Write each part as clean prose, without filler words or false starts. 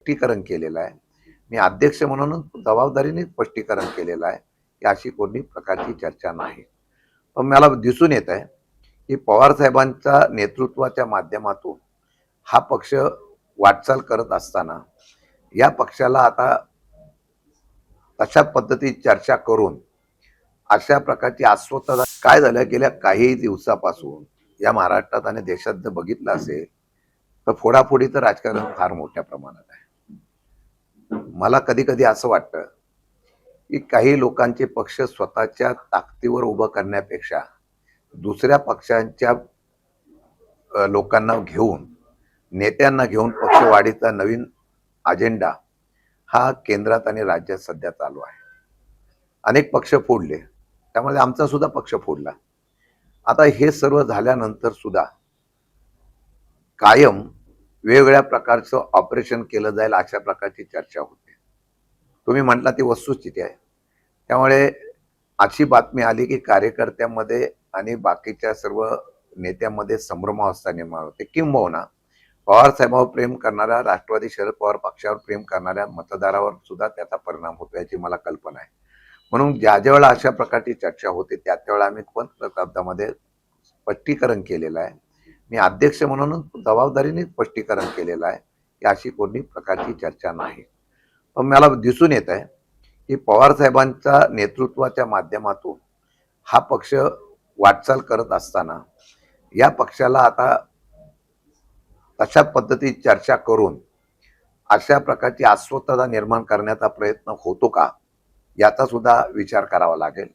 स्पष्टीकरण केलेलं आहे. मी अध्यक्ष म्हणून जबाबदारीने स्पष्टीकरण केलेलं आहे की अशी कोणती प्रकारची चर्चा नाही. पण मला दिसून येत आहे की पवार साहेबांच्या नेतृत्वाच्या माध्यमातून हा पक्ष वाटचाल करत असताना या पक्षाला आता तशा पद्धतीची चर्चा करून अशा प्रकारची अस्वस्थता काय झालं गेल्या काही दिवसापासून या महाराष्ट्रात आणि देशात जर बघितलं असेल तर फोडाफोडीचं राजकारण फार मोठ्या प्रमाणात आहे. मला कधी कधी असं वाटतं की काही लोकांचे पक्ष स्वतःच्या ताकदीवर उभं करण्यापेक्षा दुसऱ्या पक्षांच्या लोकांना घेऊन नेत्यांना घेऊन पक्षवाढीचा नवीन अजेंडा हा केंद्रात आणि राज्यात सध्या चालू आहे. अनेक पक्ष फोडले, त्यामुळे आमचा सुद्धा पक्ष फोडला. आता हे सर्व झाल्यानंतर सुद्धा कायम वेगवेगळ्या प्रकारचं ऑपरेशन केलं जाईल अशा प्रकारची चर्चा होते. तुम्ही म्हटला ती वस्तुस्थिती आहे. त्यामुळे अशी बातमी आली की कार्यकर्त्यांमध्ये आणि बाकीच्या सर्व नेत्यांमध्ये संभ्रमावस्था निर्माण होते, किंबहुना पवार साहेबांवर प्रेम करणाऱ्या राष्ट्रवादी शरद पवार पक्षावर प्रेम करणाऱ्या मतदारावर सुद्धा त्याचा परिणाम होतो याची मला कल्पना आहे. म्हणून ज्या वेळेला अशा प्रकारची चर्चा होते त्यावेळेला आम्ही शब्दामध्ये स्पष्टीकरण केलेलं आहे. मी अध्यक्ष म्हणून जबाबदारीने स्पष्टीकरण केलेलं आहे की अशी कोणती प्रकारची चर्चा नाही. पण मला दिसून येत आहे की पवार साहेबांच्या नेतृत्वाच्या माध्यमातून हा पक्ष वाटचाल करत असताना या पक्षाला आता तशा पद्धतीची चर्चा करून अशा प्रकारची अस्वस्थता निर्माण करण्याचा प्रयत्न होतो का याचा सुद्धा विचार करावा लागेल.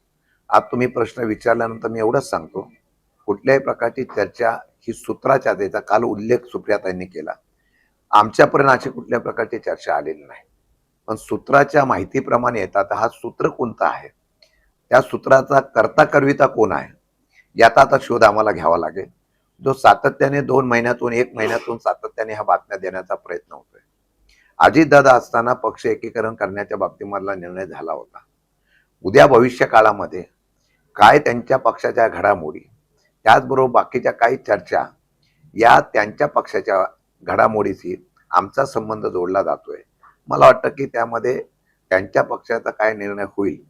आज तुम्ही प्रश्न विचारल्यानंतर मी एवढंच सांगतो, कुठल्याही प्रकारची चर्चा ही सूत्राच्या त्याचा काल उल्लेख सुप्रियाताईंनी केला. आमच्यापर्यंत अशी कुठल्या प्रकारची चर्चा आलेली नाही. पण सूत्राच्या माहितीप्रमाणे येतात हा सूत्र कोणता आहे, त्या सूत्राचा करता करविता कोण आहे याचा आता शोध आम्हाला घ्यावा लागेल. जो सातत्याने 2 महिन्यातून 1 महिन्यातून सातत्याने ह्या बातम्या देण्याचा प्रयत्न होतोय. अजितदादा असताना पक्ष एकीकरण करण्याच्या बाबतीमधला निर्णय झाला होता. उद्या भविष्य काळामध्ये काय त्यांच्या पक्षाच्या घडामोडी त्याचबरोबर बाकीच्या काही चर्चा या त्यांच्या पक्षाच्या घडामोडीशी आमचा संबंध जोडला जातोय. मला वाटतं की त्यामध्ये त्यांच्या पक्षाचा काय निर्णय होईल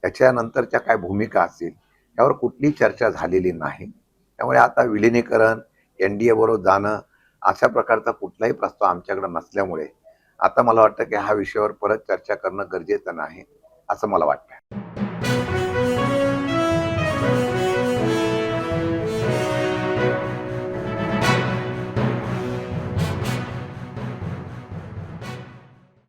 त्याच्यानंतरच्या काय भूमिका असतील यावर कुठलीही चर्चा झालेली नाही. त्यामुळे आता विलिनीकरण एनडीए बरोबर जाणं अशा प्रकारचा कुठलाही प्रस्ताव आमच्याकडे नसल्यामुळे आता मला वाटतं की हा विषयावर परत चर्चा करणं गरजेचं नाही असं मला वाटतं.